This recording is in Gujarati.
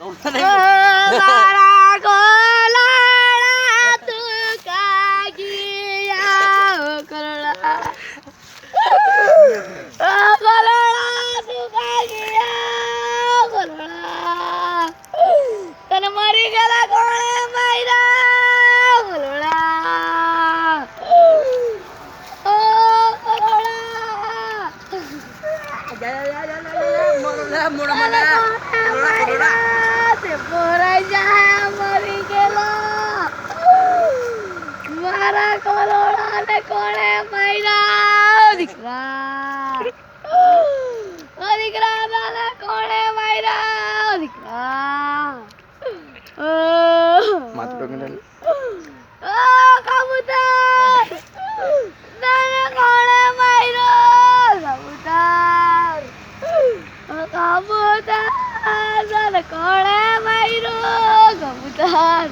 મારા ગોલાળા તું કાગિયા કરોડા ગોલાળા તું કાગિયા કરોડા તને મારી ગલા કોણે માર્યા કરોડા ઓ કરોડા તે પોરાઈ જાય મરી ગયેલા મારા કરોડાને કોણે માર્યા દીકરા દીકરાને કોણે માર્યા દીકરા કબૂતર તને કોણે માર્યો કબૂતર કબૂતર તને કોણે માર્યો કબૂતર